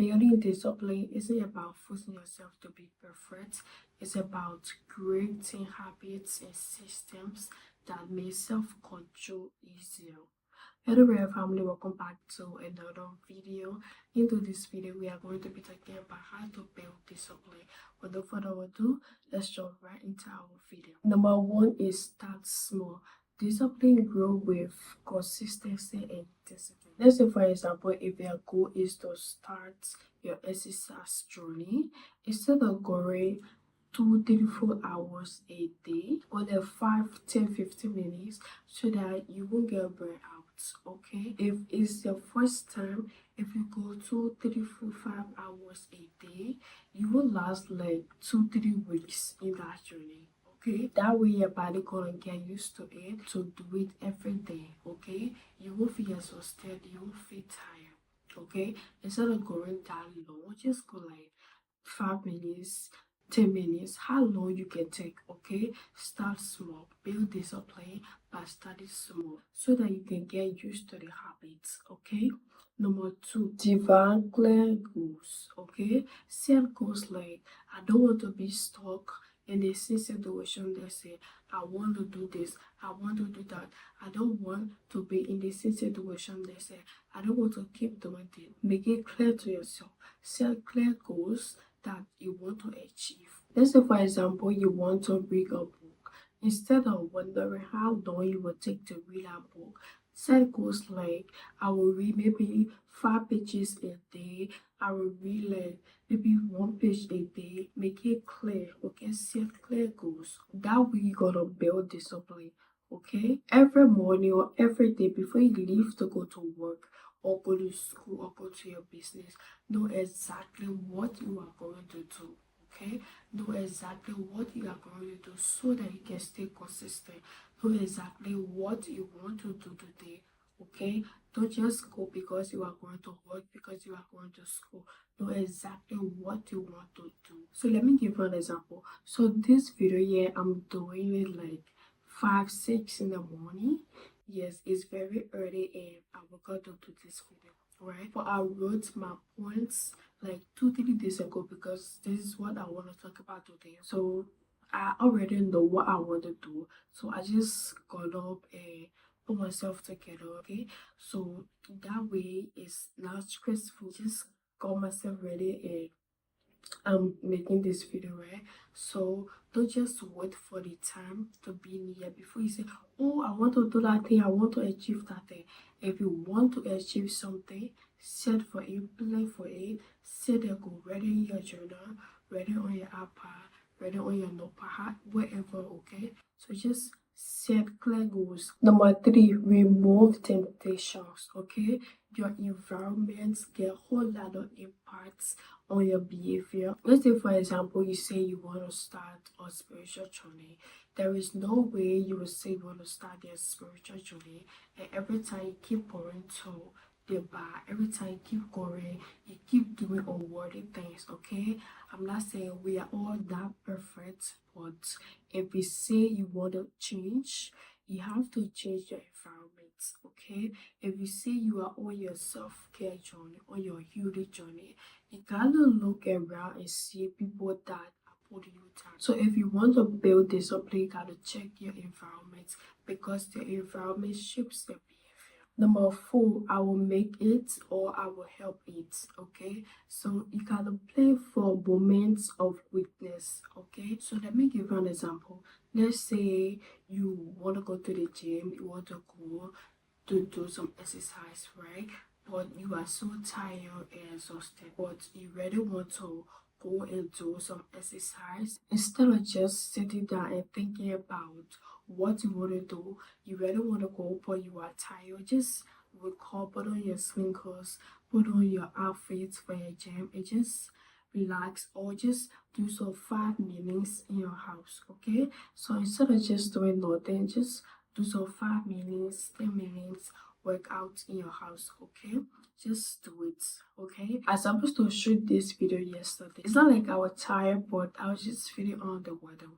Building discipline isn't about forcing yourself to be perfect. It's about creating habits and systems that make self-control easier. Hello there family, welcome back to another video. Into this video we are going to be talking about how to build discipline. Without further ado, let's jump right into our video. Number one is start small. Discipline grow with consistency and discipline. Let's say for example, if your goal is to start your exercise journey, instead of going 2 3 4 hours a day, or the 5 10 15 minutes, so that you won't get burned out. Okay, if it's your first time, if you go 2 3 4 5 hours a day, you will last like 2 3 weeks in that journey. Okay, that way your body gonna get used to it, to do it every day. Okay, you won't feel exhausted, you won't feel tired. Okay, instead of going that long, just go like 5 minutes, 10 minutes, how long you can take. Okay, start small, build discipline by starting small so that you can get used to the habits. Okay, number two, define clear goals. Okay, set goals like I don't want to be stuck in the same situation. They say I want to do this, I want to do that. I don't want to be in the same situation. They say I don't want to keep doing it. Make it clear to yourself. Set clear goals that you want to achieve. Let's say, for example, you want to read a book. Instead of wondering how long you will take to read a book, set goals like I will read maybe 5 pages a day. I will read like maybe 1 page a day. Make it clear. Okay, set clear goals. That way you're gonna build discipline. Okay, every morning or every day before you leave to go to work or go to school or go to your business, know exactly what you are going to do. Okay, know exactly what you are going to do so that you can stay consistent. Know exactly what you want to do today. Okay, don't just go because you are going to work, because you are going to school. Know exactly what you want to do. So let me give you an example. So this video here, I'm doing it like 5 6 in the morning. Yes, it's very early and I will go to do this video, right? But I wrote my points like 2 3 days ago because this is what I want to talk about today. So I already know what I want to do. So I just got up and put myself together, okay? So that way it's not stressful. Just got myself ready and I'm making this video, right? So don't just wait for the time to be near before you say, oh, I want to do that thing, I want to achieve that thing. If you want to achieve something, set for it, plan for it, set a goal, ready in your journal, ready on your iPad, ready on your notepad, wherever. Okay, so just set clear goals. Number three, remove temptations. Okay, your environment get a whole lot of impacts on your behavior. Let's say, for example, you say you want to start a spiritual journey. There is no way you will say you want to start your spiritual journey, and every time you keep going to the bar, every time you keep going, you keep doing unworthy things. Okay, I'm not saying we are all that perfect, but if you say you want to change, you have to change your environment. Okay, if you say you are on your self-care journey, on your healing journey, you gotta look around and see people that are putting you down. So if you want to build discipline, you gotta check your environment because the environment shapes your behavior. Number four, I will make it or I will help it. Okay, so you gotta play for moments of weakness. Okay, so let me give you an example. Let's say you want to go to the gym, you want to go to do some exercise, right? But you are so tired and exhausted, but you really want to go and do some exercise. Instead of just sitting down and thinking about what you want to do, you really want to go, but you are tired. Just wake up, put on your sneakers, put on your outfits for your gym, and just relax or just do some 5 minutes in your house. Okay, so instead of just doing nothing, just do some 5 minutes, 10 minutes workout in your house. Okay, just do it. Okay, I was supposed to shoot this video yesterday. It's not like I was tired, but I was just feeling on the weather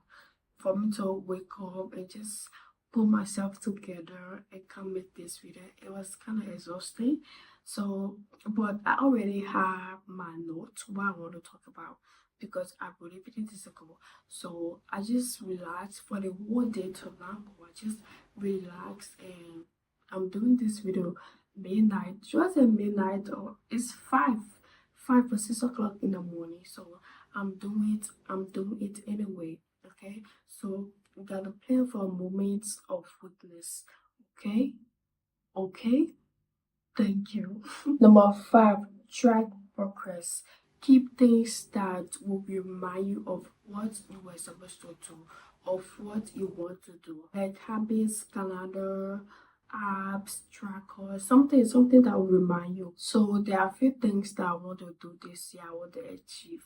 for me to wake up and just put myself together and come make this video. It was kind of exhausting, So, but I already have my notes what I want to talk about because I believe it is ago. So I just relax for the whole day to long. I just relax and I'm doing this video midnight. Just at midnight or it's 5 or 6 o'clock in the morning. So I'm doing it anyway. Okay. So we gotta plan for moments of weakness. Okay? Okay? Thank you. Number five, track progress. Keep things that will remind you of what you were supposed to do, of what you want to do. Like habits, calendar, apps, tracker, something that will remind you. So there are a few things that I want to do this year, I want to achieve.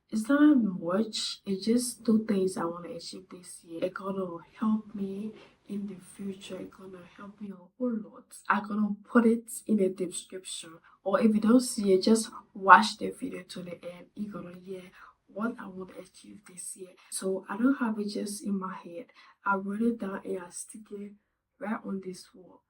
It's not much. It's just two things I want to achieve this year. It's gonna help me in the future. It's gonna help me a whole lot. I'm gonna put it in the description. Or if you don't see it, just watch the video to the end. You're gonna hear what I want to achieve this year. So I don't have it just in my head. I wrote it down and I stick it right on this wall.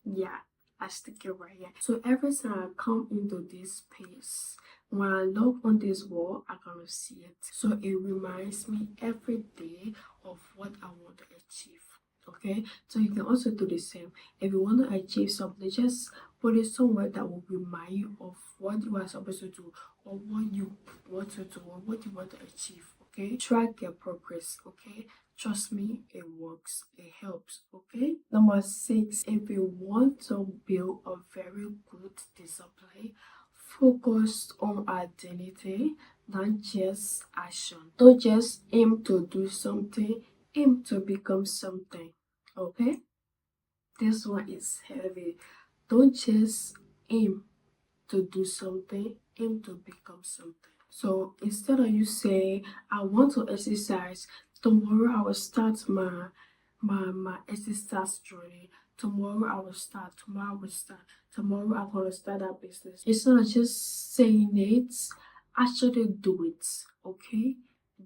Yeah, I stick it right here. So every time I come into this space, when I look on this wall, I'm gonna see it. So it reminds me every day of what I want to achieve. Okay, so you can also do the same. If you want to achieve something, just put it somewhere that will remind you of what you are supposed to do or what you want to do or what you want to achieve. Okay, track your progress. Okay, trust me, it works, it helps. Okay, number six, if you want to build a very good discipline, focus on identity, not just action. Don't just aim to do something, aim to become something. Okay, this one is heavy. Don't just aim to do something, aim to become something. So instead of you say, I want to exercise, tomorrow I will start my exercise journey. Tomorrow I will start, tomorrow I will start, tomorrow I'm gonna start that business. Instead of just saying it, actually do it. Okay?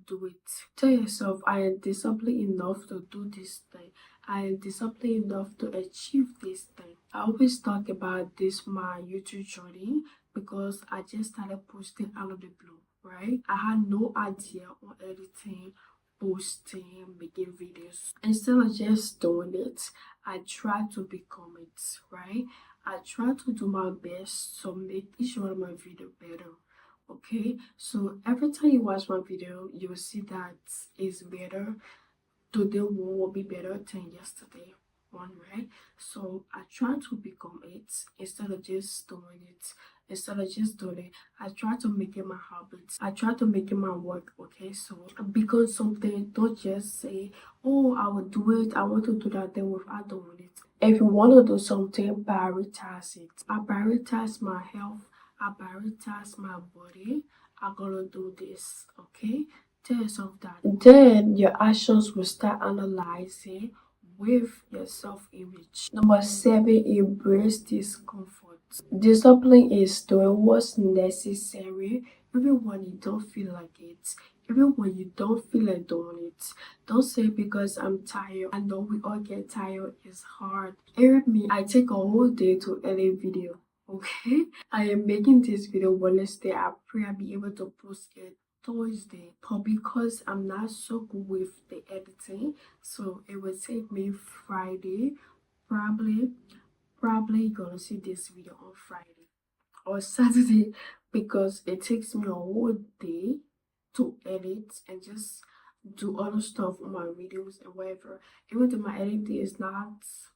Do it. Tell yourself I am disciplined enough to do this thing. I am disciplined enough to achieve this thing. I always talk about this my YouTube journey because I just started posting out of the blue, right? I had no idea on editing, posting, making videos. Instead of just doing it, I try to become it, right? I try to do my best to make each one of my video better. Okay, so every time you watch my video, you will see that it's better. Today one will be better than yesterday one, right? So I try to become it instead of just doing it. Instead of just doing it, I try to make it my habits. I try to make it my work. Okay, so because something, don't just say, oh, I will do it, I want to do that thing without doing it. If you want to do something, prioritize it. I prioritize my health, I prioritize my body. I'm gonna do this. Okay, tell yourself that. Then your actions will start analyzing with your self image. Number seven, embrace discomfort. Discipline is doing what's necessary even when you don't feel like it. Even when you don't feel like doing it. Don't say because I'm tired. I know we all get tired. It's hard. Hear me, I take a whole day to edit video. Okay? I am making this video Wednesday. I pray I'll be able to post it Thursday, but because I'm not so good with the editing, so it will take me Friday. Probably, probably gonna see this video on Friday or Saturday because it takes me a whole day to edit and just do other stuff on my videos and whatever. Even though my editing is not,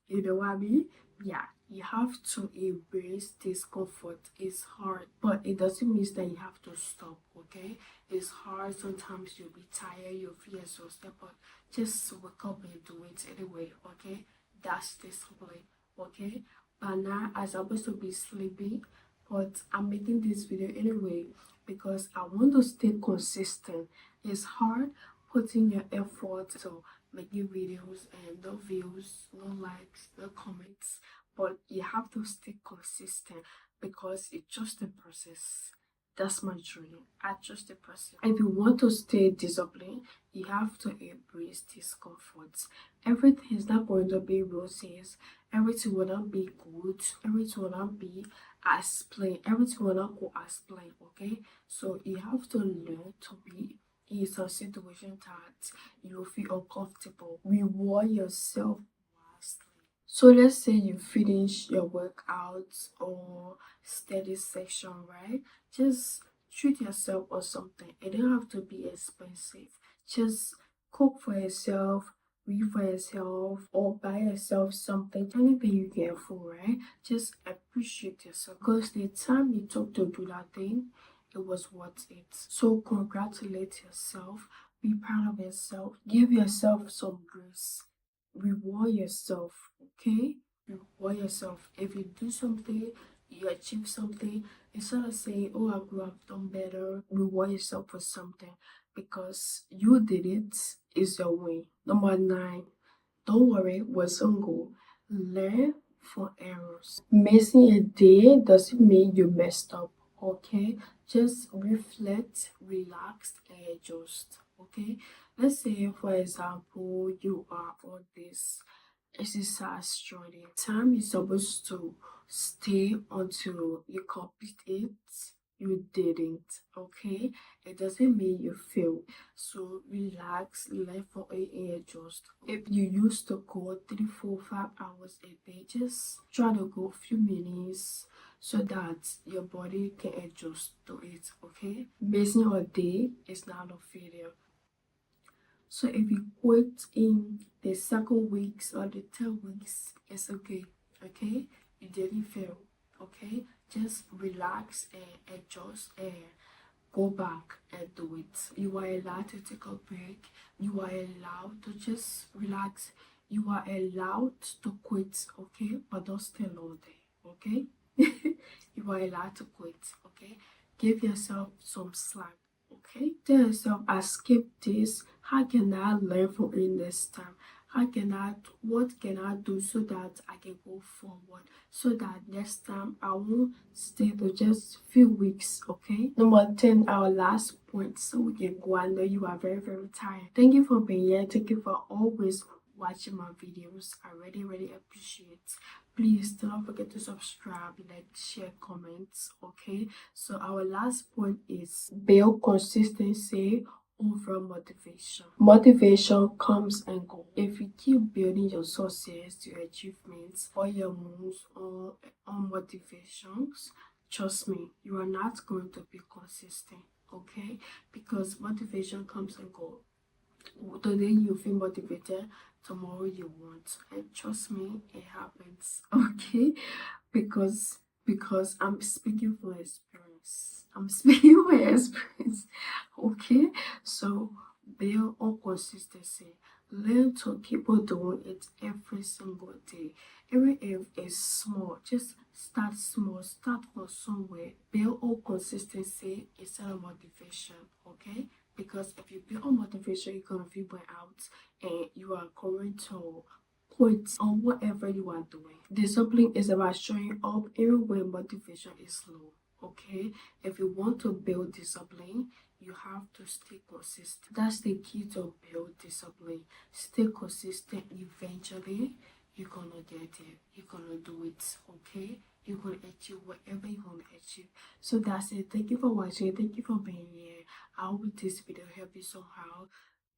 you know what I mean? Yeah, you have to embrace discomfort. It's hard, but it doesn't mean that you have to stop, okay? It's hard. Sometimes you'll be tired, you'll feel exhausted, but just wake up and do it anyway, okay? That's discipline, okay? But now I'm supposed to be sleepy, but I'm making this video anyway because I want to stay consistent. It's hard putting your effort to making videos and no views, no likes, no comments, but you have to stay consistent because it's just a process. That's my journey. I trust the process. If you want to stay disciplined, you have to embrace discomfort. Everything is not going to be roses. Everything will not be good. Everything will not be as play. Everything will not go as play, okay? So you have to learn to be in some situation that you feel uncomfortable. Reward yourself wisely. So let's say you finish your workout or study section, right? Just treat yourself or something. It don't have to be expensive. Just cook for yourself, read for yourself, or buy yourself something. Anything you can afford, right? Just appreciate yourself because the time you took to do that thing, it was worth it. So congratulate yourself. Be proud of yourself. Give yourself some grace. Reward yourself, okay? Reward yourself. If you do something, you achieve something, instead of saying, oh, I could have done better, reward yourself for something because you did it is your win. Number 9, don't worry, what's on goal. Learn from errors. Missing a day doesn't mean you messed up, okay? Just reflect, relax, and adjust, okay? Let's say, for example, you are on this exercise journey. Time is supposed to stay until you complete it. You didn't, okay? It doesn't mean you failed. So relax, learn from it and adjust. If you used to go 3, 4, 5 hours a day, just try to go a few minutes so that your body can adjust to it, okay? Missing a day is not a failure. So if you quit in the second weeks or the third weeks, it's okay. Okay, you didn't fail. Okay, just relax and adjust and go back and do it. You are allowed to take a break. You are allowed to just relax. You are allowed to quit. Okay, but don't stay all day. Okay, you are allowed to quit. Okay, give yourself some slack. Okay, tell yourself, I skipped this. How can I learn from it this time? What can I do so that I can go forward? So that next time I won't stay for just few weeks, okay? Number 10, our last point, so we can go. I know you are very, very tired. Thank you for being here. Thank you for always watching my videos. I really, really appreciate. Please do not forget to subscribe, like, share, comments, okay? So our last point is build consistency over motivation. Motivation comes and goes. If you keep building your success, your achievements, or your moves on motivations, trust me, you are not going to be consistent, okay? Because motivation comes and goes. Today you feel motivated, tomorrow you won't, and trust me, it happens. Okay, because I'm speaking from experience. I'm speaking from experience. Okay, so build on consistency. Learn to keep on doing it every single day. Even if it's small, just start small. Start from somewhere. Build on consistency instead of motivation. Okay, because if you build on motivation, you're gonna feel burnt out and you are going to quit on whatever you are doing. Discipline is about showing up even when motivation is low. Okay, if you want to build discipline, you have to stay consistent. That's the key to build discipline. Stay consistent. Eventually you're gonna get it. You're gonna do it. Okay, you're gonna achieve whatever you want to achieve. So that's it. Thank you for watching. Thank you for being here. I hope this video helped you somehow.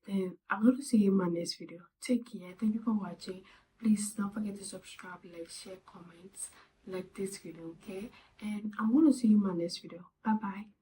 Then I'm going to see you in my next video. Take care. Thank you for watching. Please don't forget to subscribe, like, share, comments, like this video, okay? And I'm going to see you in my next video. Bye bye.